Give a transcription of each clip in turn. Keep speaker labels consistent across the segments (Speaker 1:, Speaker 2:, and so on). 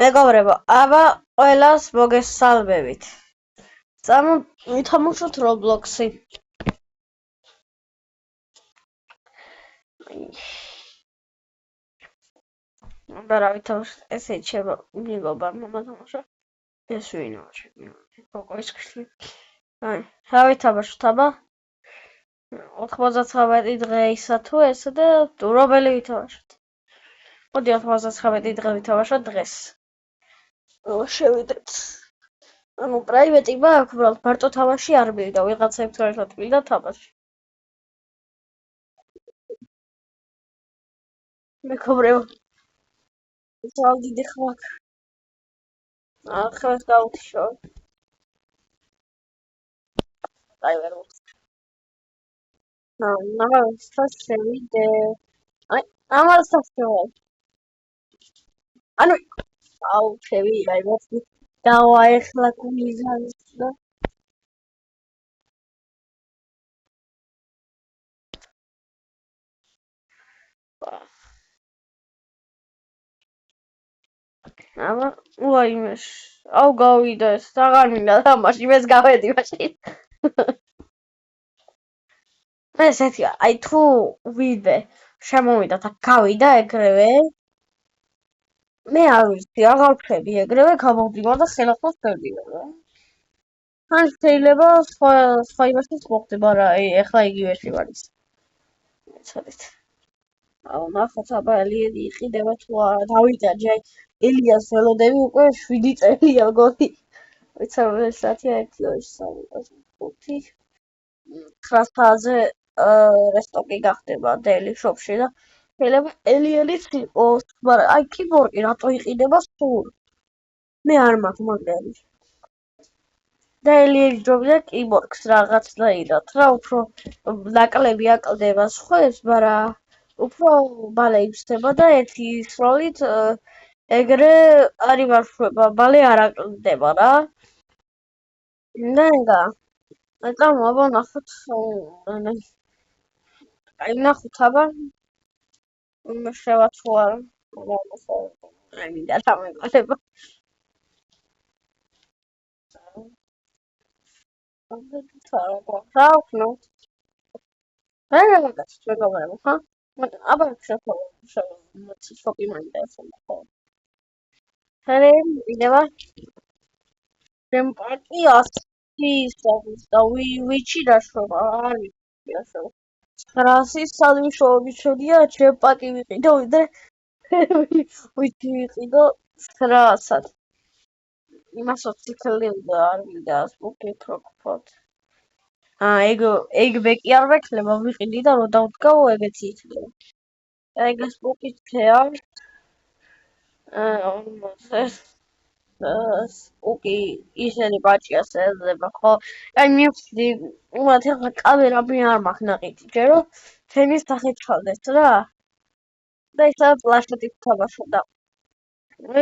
Speaker 1: მეგობრებო, აბა ყველას მოგესალმებით. ვითამაშოთ Roblox-ი. აბა რა ვითამაშოთ? ესე ჩემო მეგობა მომათამაშო. ეს ვინაო? კოკოის ქსლი. რა ვითამაშოთ აბა? 99 დღე ისა თუ ესე და რომელი ვითამაშოთ? მოდი 99 დღე ვითამაშოთ დღეს. შევიდეთ. ანუ პრაივეტი მაქვს, უბრალოდ მარტო თამაში არ მივიდა, ვიღაცებს ერთად მივიდა თამაში. მეგობრებო, დიდი ხმა აქვს. ახლა გავუთიშო. აი ვერ ვუხსნა. შევიდე. აი, ამას შევიდე. ანუ აუ, შევიდე, აი მოხდი. დავაეხლა გულიზანს და აბა, უაიმეს. აუ გავიდა ეს, აღარ მინდა თამაში, მეც გავედი მაშინ. მე ესეთი, აი თუ ვიდე შემოვიდა და გავიდა ეგრევე. მე არ ვიცი, აღარ ვხედი ეგრევე გამოვდივარ და ხელახლა ვხედივარ. ან შეიძლება სხვა იმასაც მოხდება რა, ეხლა იგივეში ვარ ის. ცოდით. აუ ნახოთ აბა ელიელი იყიდება თუ არა, დავიდა ჯერ ელიას ველოდები უკვე 7 წელია გოთი. ვიცი რა საათია 1:03. 9 საათზე რესტოკი გახდება დელი შოპში და შეიძლება ელიელიც იყოს, მაგრამ აი კიბორგი რატო იყიდება სულ? მე არ მაქვს მაგარი. და ელიელი ჯობია კიბორგს რაღაცნაირად რა უფრო ნაკლები აკლდება სხვებს, მაგრამ უფრო მალე იფსდება და ერთი სროლით ეგრე არ იმარშვება, მალე არ აკლდება რა. ნენგა. ეტამ აბა ნახოთ. აი ნახოთ აბა. შევა თუ არა. აი მინდა დამეყოლება. რა ვქნო? რა გაგაცით მეგობრებო, ხა? აბა შოპი მინდა ესელა ხო? ხერე ვიდება? ჩემ პარტიას ის და ვიჩი დაშვება, არ ვიცი ასე. 900 სალვიშოები შედია, ჩემ პაკი ვიყიდო, ვიდრე ვიჩი ვიყიდო 900-ად. იმასაც ციკლი უნდა არ მინდა სპოკი პროკფოთ. ეგ ბეკი არ ვექნება ვიყიდი და რომ დავდგავო ეგეთი იქნება. ეგ სპოკი თეარ. სპოკი ისენი ბაჭიას ეძება ხო? აი მივხვდი, უბრალოდ ეხლა კამერა მე არ მაქვს ნაყიდი, ჯერო თემის სახე ჩხალდეს რა. და ისა პლაშტი ვთამაშო და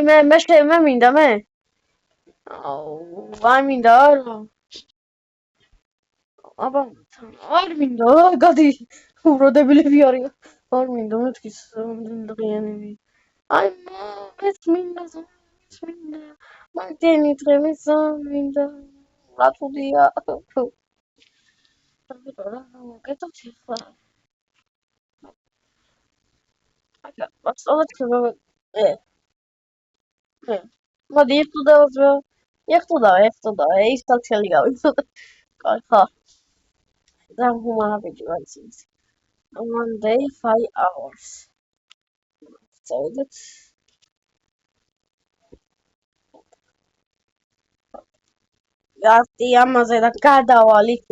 Speaker 1: მე მინდა მე. აუ, მინდა არა. აბა არ მინდა, გადი უროდებლები არიან. არ მინდა მეთქის დღიანები. აი მეც მინდა. მაგდენი დღემის მინდა. რა თუდია. რა მოკეთოთ ახლა. აკა, ვასწავლეთ ხება. მოდი ეხტოდა, ის თალხელი გავიცოთ. კაი, ხა. Zamhumana devices. 1 day, 5 hours. So that's Gasti amazon da გადავალ იქ.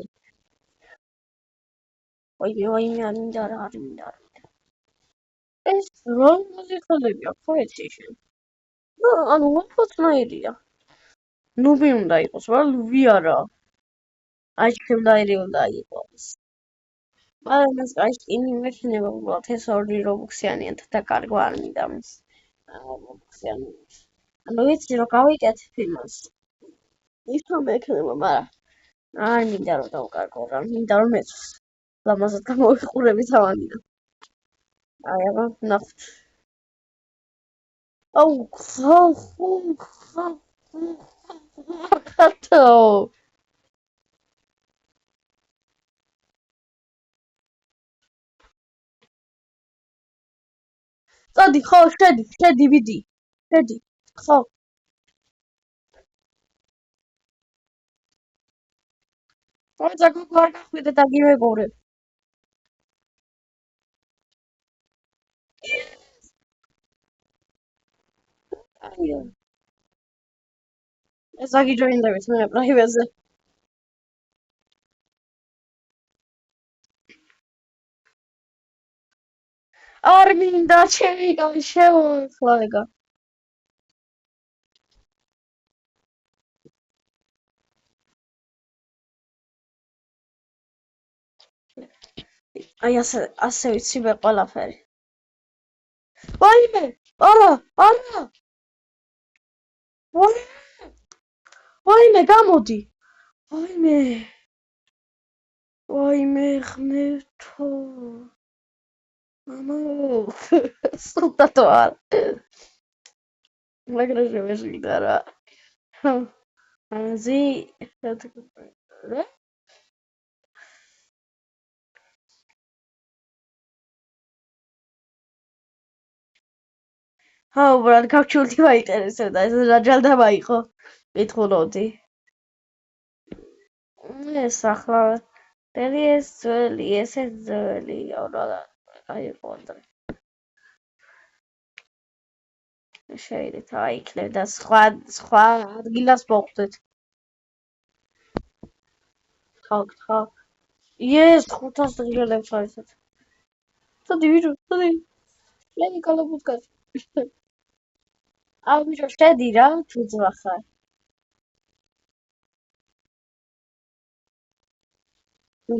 Speaker 1: ой, მე არ მინდა. ეს რომ მუსიკალებია PlayStation. ანუ უცნაირია. ნუბი უნდა იყოს, მაგრამ ლუვი არა. აი შემდაირი უნდა იყოს. მაგრამ ეს კაი მექნება უბრალოდ ეს ორი რობოქსიანია და კარგვა არ მინდა მის. რობოქსიანი. ანუ ვიცი რომ გავიკეთებ იმას. ის რომ მექნება, მაგრამ არ მინდა რომ დავკარგო რა, მინდა რომ მეცოს. ლამაზად გამოვიყურები თავანიდან. აი აბა ნახოთ. აუ ხათო წადი ხო შედი ვიდი შედი ხო აი ზაგო არ გახვიდე და გიმეგორე აიო ზაგი ჯოინდებით მე პრაივეტზე არ მინდა ჩემი შემოხლეგა აი ასე ვიცი მე ყველაფერი ვაიმე არა ვაიმე გამოდი ვაიმე ვაიმე ღმერთო მამა სულტატო არ მაგრამ შემეშინდა რა აზი ჰა უბრალოდ გავჩულდი მაინტერესებდა ეს რა ჯალდაბა იყო მითხულობდი ეს ახლა დელი ეს ძველი ესე ძველი რა აიყო შეიძლება აიქნებ და სხვა ადგილას მოხვდეთ ხო ეს 500 დღილებს არის წადი ვირო წადი ლენი კალაბუცკაში აუ ვირო შედი რა თუ ძვახარ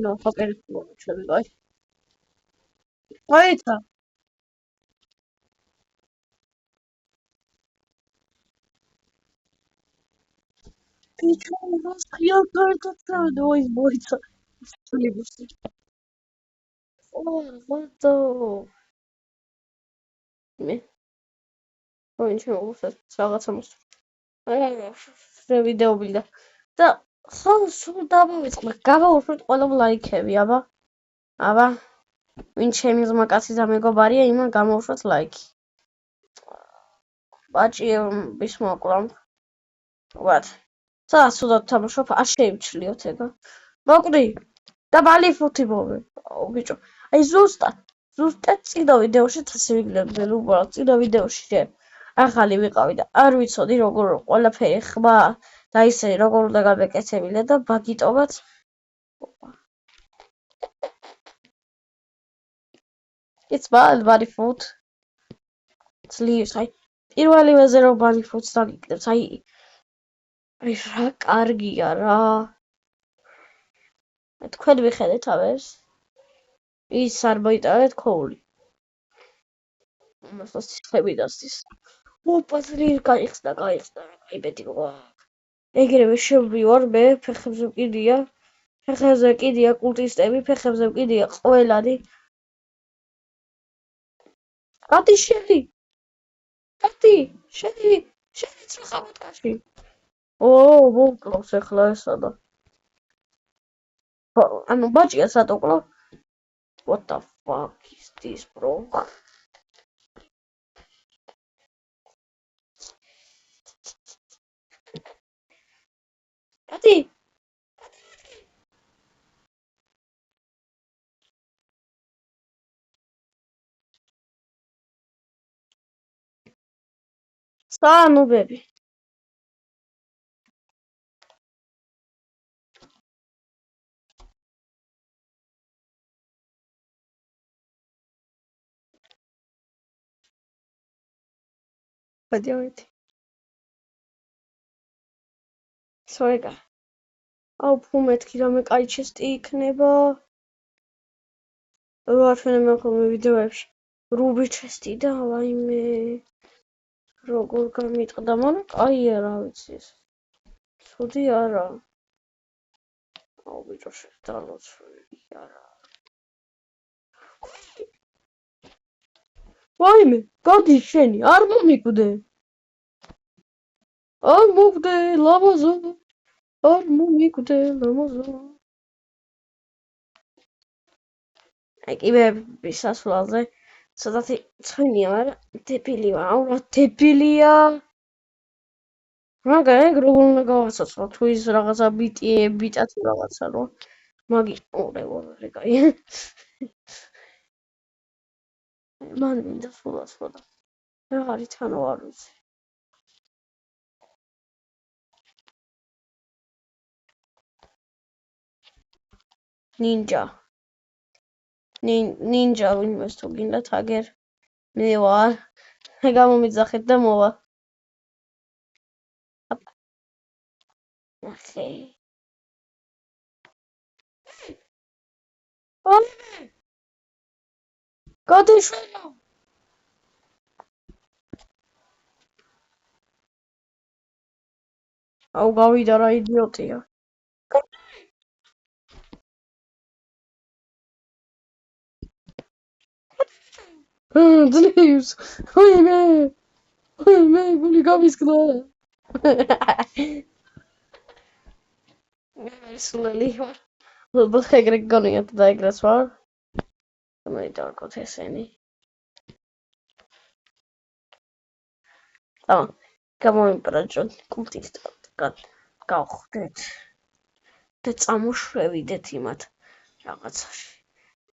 Speaker 1: ნუ ხოპერი შეიძლება აიცა ბიჭო რას ხიალკარტა დოის მოიცა სულიბუსი ვატო მე ვინ შემოგვსած რაღაცა მოსწრა ვიდეო ბილდა და ხო სულ დავიწყე გავაუშვით ყველა ლაიქები აბა ვინ ჩემი ზმაკაცი და მეგობარია იმან გამოვშვათ ლაიქი ბაჭიების მოკვლამ ვათ სადაც სულად თამაშობ არ შეიმჩლიოთ ეგა მოკვდი და ბალი ფუთი მოვე აუ ბიჭო აი ზუსტად წინა ვიდეოში ასე ვიგნებდი უბრალოდ წინა ვიდეოში ახალი ვიყავი და არ ვიცოდი როგორ ყველაფერი ხმა და ისე როგორ უნდა გამეკეთებინა და ბაგიტობაც it's bad body food ძლიერს აი პირველივეზე რომ body food-ს დაგიკეთებს აი რა კარგია რა თქვენ მიხედეთ ამას ის არ მოიტანეთ ქოული ამას ხები დასის ოპა ძლიერს გაიხსნა აი ბედი ეგრევე შევდივარ მე ფეხებზე კიდია კულტისტები ფეხებზე კიდია ყველანი გადი შედი ცხრახავატკაში მოკლავს ახლა ესა და ანუ ბაჭია სატოკლო what the fuck is this bro გადი სანუბები გადავედი სოეგა აუ ფუ მეთქი რამე კაი ჩესტი იქნება რა ჩვენებენ ხოლმე ვიდეოებში რუბი ჩესტი და ვაიმე როგორ გამიტყდა მაგრამ კაია რა ვიცი ეს ცუდი არა აუ ბიჭო შედალოცვი არა ვაიმე, გადი შენი, არ მომიკვდე. არ მოგდე, ლამაზო. არ მომიკვდე, ლამაზო. აი კიბეების სასვლელზე ცოტათი ცვენია, მაგრამ დებილი ვარ, აუ რა დებილია. მაგა ეგ როგორ უნდა გავაცოცხლო თუ ის რაღაცა ბიტა თუ რაღაცა რო მაგი რეგაი მან მინდა სულაც რა არის თანო არ ვიცი ნინჯა ვინმეს თუ გინდათ აგერ მე ვარ გამომიძახეთ და მოვა ახე გადეშველა აუ გავიდა რა იდიოტია ძლივს ვაიმე გული გამისკდა სულელი ლბხ ეგრე გონია და ეგრეც ვარ მე დავკოთ ესენი გამომიპრაჯოთ კულტისტად გავხდეთ და წამოშვევიდეთ იმათ რაღაცაში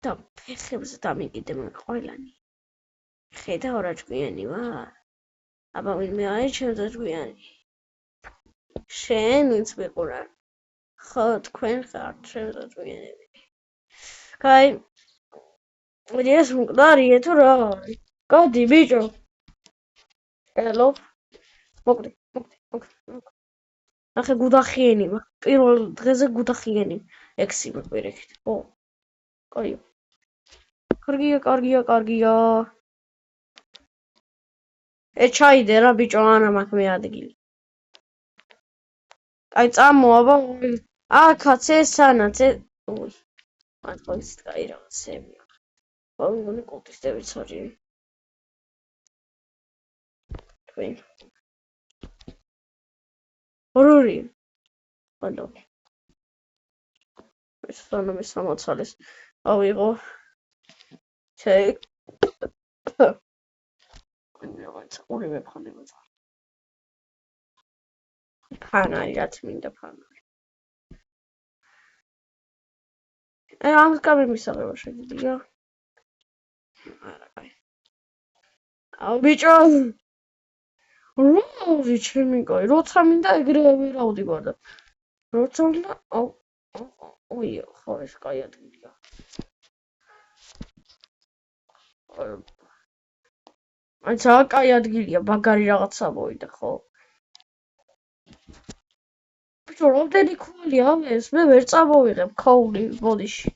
Speaker 1: და ფეხებზე დამიკიდე მე ყველანი ხედავ რა ჭკვიანი ვარ აბა ვინმე არის ჩემზე ჭკვიანი შენ ვინც მიყურარ ხო თქვენ ხართ ჩემზე ჭკვიანები კაი ეს მკვდარია თუ რა არის გადი ბიჭო ელო მოკლე ახე გუდახიენი პირველ დღეზე გუდახიენი ექსი მოპირეკით ო კარგია ჩაიდე რა ბიჭო ანა მაქვს მე ადგილი აი წამო აბა აქაც ესანაც უი მართლა ის კაი რაღაცებია ვაგონი კულტისტებიც არის თქვენ რორი ანუ ეს სანამ ეს სამოცალეს ავიღო ჩეი ორივე ფხანდება ფანარი რაც მინდა ფანარი ამის კაბი მისაღება შეგიძლია არა კაი აუ ბიჭო როდი ჩემი კაი როცა მინდა ეგრე ვერავდივარ და როცა მინდა ოი ხო ეს კაი ადგილია აი ცა კაი ადგილია ბაგარი რაღაცა მოვიდა ხო ბიჭო რამდენი ქოლია ამეს მე ვერ წამოვიღებ ქოული ბოდიში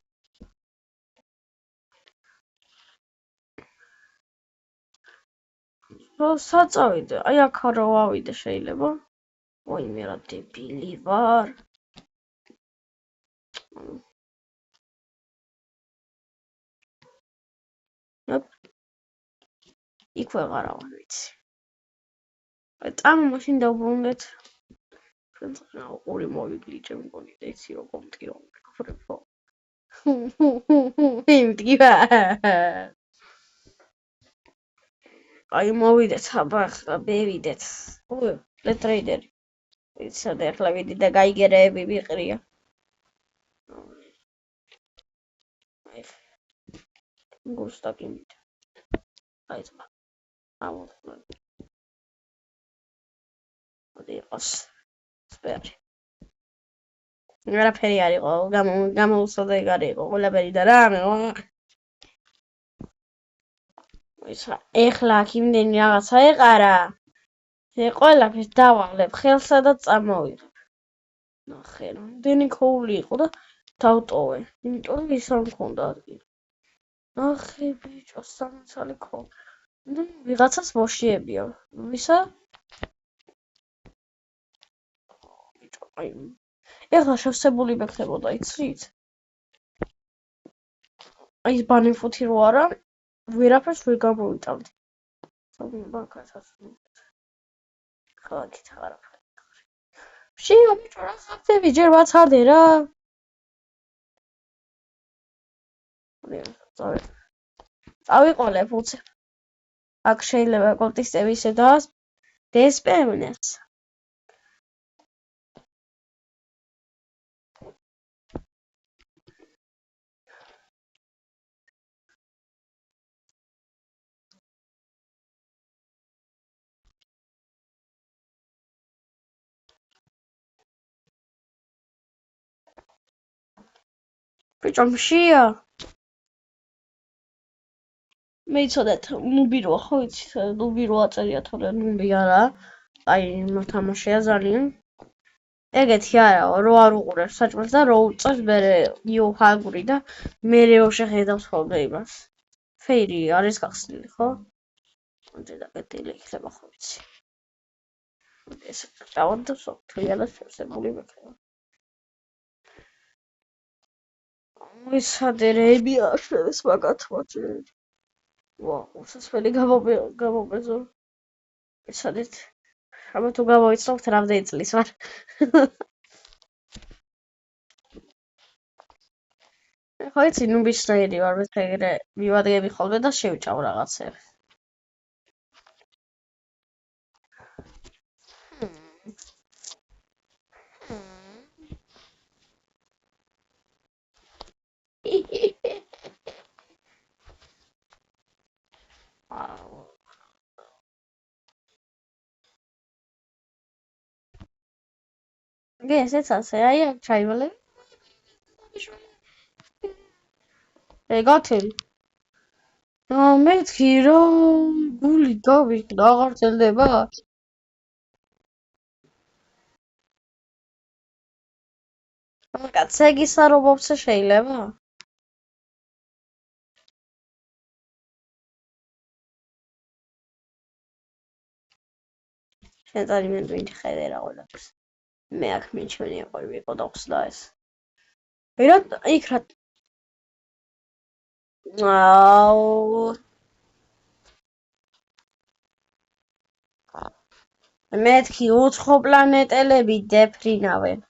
Speaker 1: საწავიდე აი აქ რა ვავიდე შეიძლება ой მე რა დებილი ვარ იქ ვეღარა ვარ ვიცი აი წამო მაშინ დავბრუნდეთ ორი მოვიგლიჭე მგონი და იცი რომ კომპიუტერი ვფრებო იმდგა აი მოვიდეთ აბა ახლა მევიდეთ ой ლეტრეიდერი ისა და ახლა ვიდი და გაიგერეები ვიყრია აი გუსტა კიმით აი ზმა ამოხლა ოდიოს სპერი არაფერი არ იყო გამოუსადა ეგ არ იყო ყველაფერი და რამე ისა ეხლა აქ იმდენი რაღაცა ეყარა ყველაფერს დავალებ ხელსა და წამოვიღებ ნახე რამდენი ქოული იყო და დავტოვე იმიტომ ის არ მქონდა ადგილი ნახე ბიჭო სამოცალი ქოული ნუ ვიღაცას მოშიებია ვისა ბიჭო აი ეხლა შევსებული მეხებოდა იცით აი ბანიფუთი რო არა ვერაფერს ვერ გამოვიტანდი ბანკასაც ქალაქით აღარაფერი. შიო ბიჭო რა ხაფდები ჯერ ვაცადე რა. წავიყოლებ უცებ. აქ შეიძლება კონტექსტები ისე დესპევნეს. ბიჭო მშია. მე იცოდეთ ნუბი როა ხო იცი ნუბი როა წერია თორე ნუბი არა აი მოთამაშეა ძალიან ეგეთი არა რო არ უყურებს საჭმელს და რო უწევს მერე იოჰაგური და მერე შეხედავს ხოლმე იმას ფეირი არის გახსნილი ხო უნდა დაგეტილი იქნება ხო იცი ეს დავანდო სოფთვიანად შევსებული მექნება მისადერები აშენეს მაგათმოჭი ვა უსასველი გამობეზო ეცადეთ ამა თუ გამოიცნობთ რამდენი წლის ვარ ხო იცი ნუბისნაირი ვარ მე ეგრე მივადგები ხოლმე და შევჭამ რაღაცებს ესეც ასე აი აქ ჩაივალე ეგათელი მეთქი რომ გული გავიქნა აღარ წელდება კაცი ეგისა რომ მოვცე შეიძლება შენ ძალიან მიხედე რა ყველაფერს მე აქ მიჩვენი იყო ვიყო და ხსნა ეს რა იქ რა აუ მეთქი უცხო პლანეტელები დეფრინავენ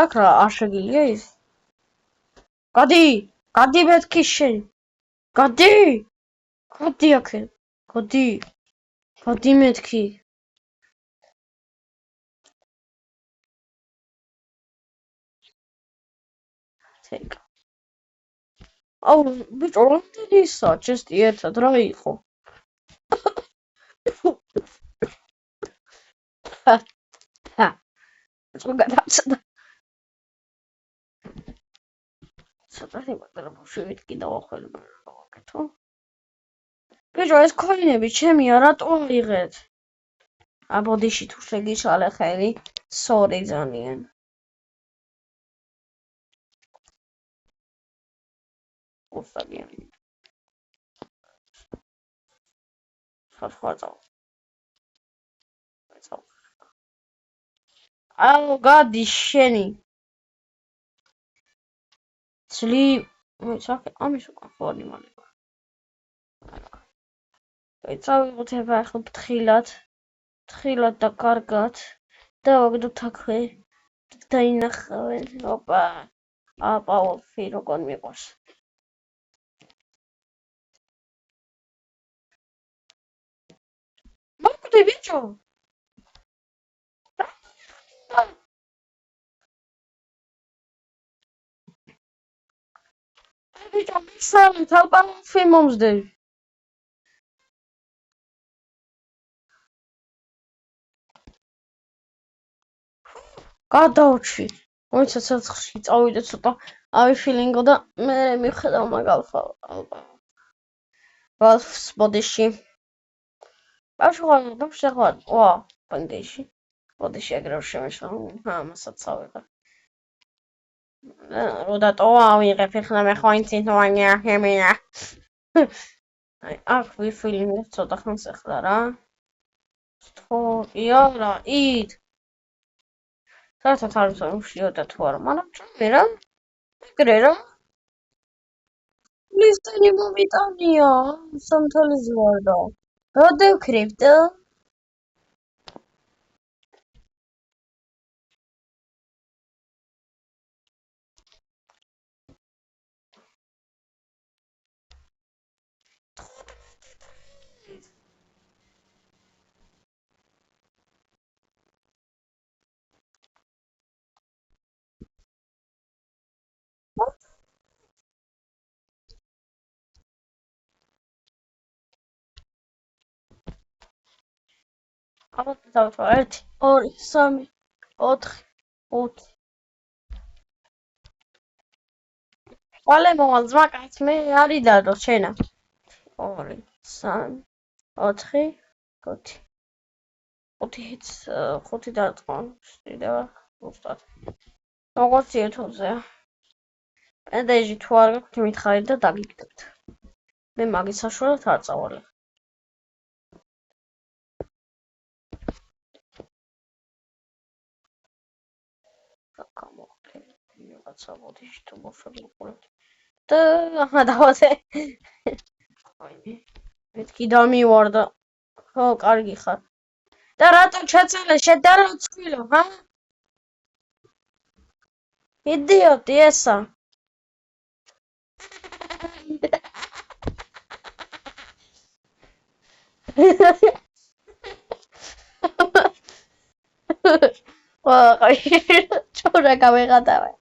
Speaker 1: აქ რა არ შეგილია ის გადი მეთქი შენ გადი აქე გადი მეთქი თეკა აუ ბიჭო რამდენი ისა ჩესტი ერთად რა იყო ხო გადაცდა საწარი მაგრამ შევიტკი დავახველებ გავაკეთო ბიჭო ეს ქოინები ჩემია რატო აიღეთ აბოდიში თუ შეგიშალე ხელი სორი ძალიან უსაგიან ხარხაძო აუ გადი შენი ცლი საკე ამის უკან ხوارი მალება წავიღოთ ახლა თხილად და კარგად დავაგდოთ აქვე დაინახავენ ოპა აპაოფი როგორ მიყვარს მოგდი ბიჭო ბიჭო მისალე თალპაოფი მომზდები გადავჩი მოიცა ცეცხლში წავიდე ცოტა ავიფილინგო და მე მივხედავ მაგალხა ბალს ბოდიში ბავშვი ხარ ვა ბოდიში ეგრევ შემეშვა მასაც ავიღე როდატოა ავიღებ ეხლა მე ხო ინცინუანია ჰემია აი აქ ვიფილინგებ ცოტა ხანს ახლა რა ხო იარა ით საერთოდ არ ვიცი უშიოდა თუ არა მაგრამ ჭამე რა ეგრე რა ლისტენი მომიტანია სამთელიზი ვარ და როდე ვქრებთ? ალბათ დავთვალ 1 2 3 4 5 ყალე მოვალ ძმა კაც მე არის დადო შენა 2 3 4 5 5 დარტყმა შეიძლება უბრალოდ როგორც YouTube-ზე პენდეჟი თუ არ გაქვთ მითხარით და დაგიგდებთ მე მაგის საშუალოდ არ წავალ გამოხდე რაღაცა მოდიში თუ მოხდეთ და აჰა დავაზე აი მეთქი დამივარდა ხო კარგი ხარ და რატო ჩაწალე შედარო ცვილო ჰა იდიოტი ესა ვაი ჩორა გავეღატავე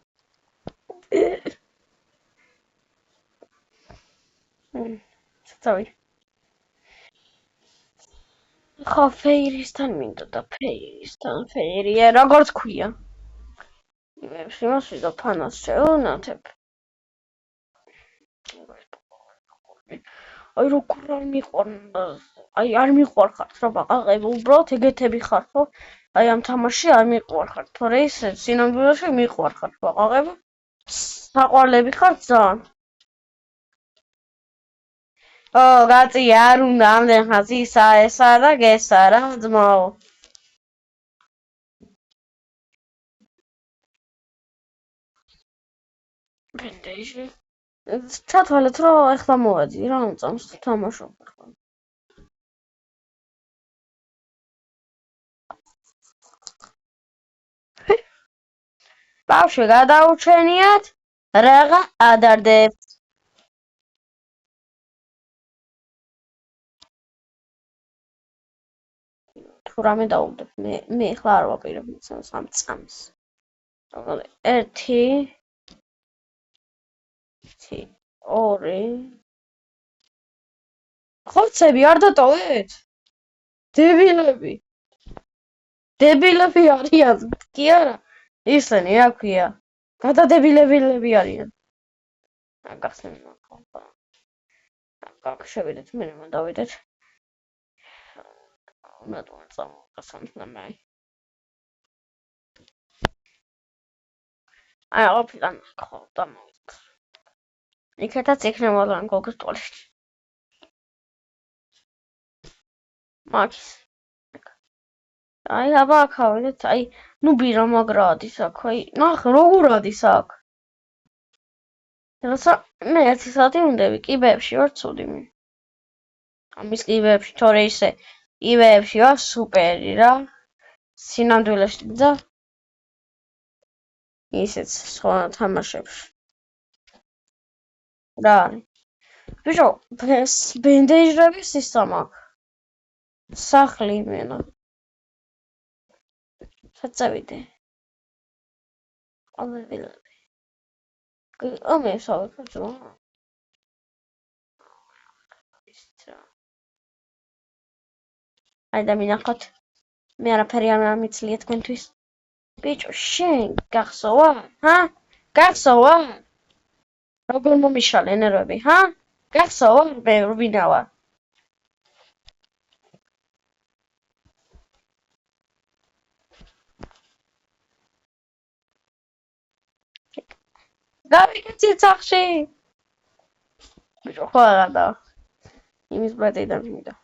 Speaker 1: sorry ხო ფეირისთან მინდა და ფეირისთან ფეირია როგორც ქვია იმას ვიდა ფანას შეუნათებ აი როგორ არ მიყვარდა აი არ მიყვარხართ რა ბაყაყები უბრალოდ ეგეთები ხარ ხო აი ამ თამაში არ მიყვარხართ თორე ისე სინამდვილეში მიყვარხართ ბაყაყები საყვარლები ხართ ძალიან ო გაწი არ უნდა ამდენ ხანს ისა ესა და გესა რა ძმაო ბენდეჟი ჩათვალეთ რომ ეხლა მოვაძი რა უწამს თამაშობ ხო ბავშვი გადაუჩენიათ რაღა ადარდებთ თუ რამე დაუგდებ მე ეხლა არ ვაპირებ სამ წამს 1 2 ხორცები არ დატოვეთ დებილები არიან კი არა ისინი რა ქვია გადადებილებილები არიან გახსენებთ გახშევიდეთ მე დავიდეთ უნდა წამოვასამთნამე აი ოფიდან ხო დამოვიდეთ იქეთაც იქნება ლან გოგოს ტუალეტი მაგის აი აბა ახავდეთ აი ნუ ბირა მაგრა ადის აქ აი ნახე როგორ ადის აქ რაცა მე 1 საათი უნდები კიბეებში ვარ ცუდი მე ამის კიბეებში თორე ისე კიბეებში ვარ სუპერი რა სინამდვილეში და ისეც სხვა თამაშებში რა არის ბიჭო ბენდეჟების სისტემა სახლი მენა საწევიდე ყველები ამე სავეკაცო აი და მინახოთ მე არაფერი არ მიცლია თქვენთვის ბიჭო შენ გახსოვა ჰა გახსოვა როგორ მომიშალე ნერვები ჰა გახსოვა მე რუბინავა გავიქეცით სახში ბიჭო ხო აღარა იმის ბატეიდან მიდა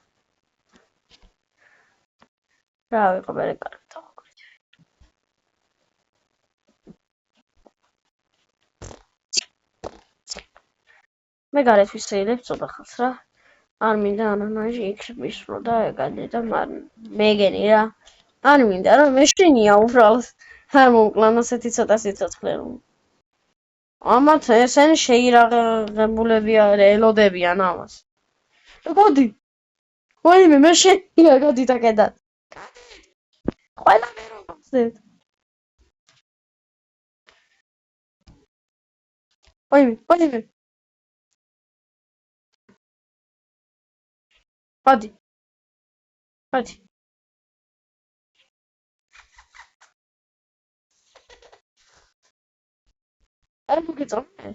Speaker 1: რა ვიყო მე კარგი დავაკვრით მე გარეთ ვისეილებ ცოტა ხანს რა არ მინდა ანანაში იქ ვისრო და ეგადე და მეგენი რა. არ მინდა რა მეშინია უბრალოდ. არ მომკლან ასეთი ცოტა სიცოცხლე რომ. ამათ ესენი შეირაღებულები ელოდებიან ამას. გოდი. ვაიმე მე შეია გადი დაკედად. ყველა მე რომ ვახსენებ. ვაიმე. გადი. არ მოგეწონე?